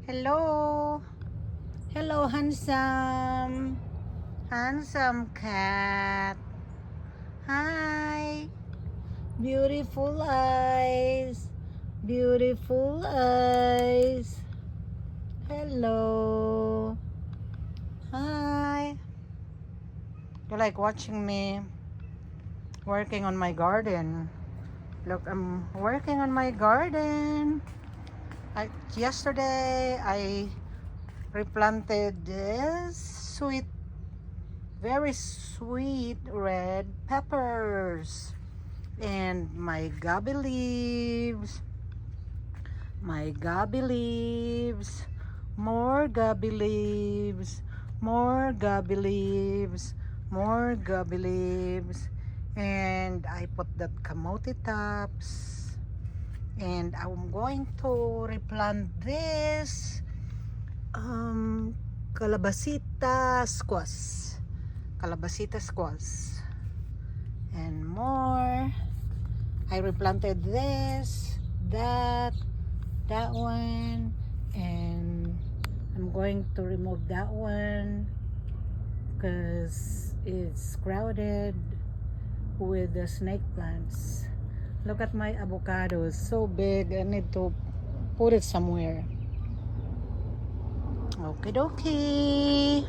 Hello. Hello, handsome. Handsome cat. Hi. Beautiful eyes. Beautiful eyes. Hello. Hi. You like watching me working on my garden? Look, I'm working on my garden. Yesterday I replanted this very sweet red peppers and my gabi leaves, more gabi leaves, more gabi leaves, more gabi leaves, and I put that kamote tops. And I'm going to replant this calabasita squash, and more. I replanted this, that one, and I'm going to remove that one because it's crowded with the snake plants. Look at my avocados, so big. I need to put it somewhere. Okie dokie.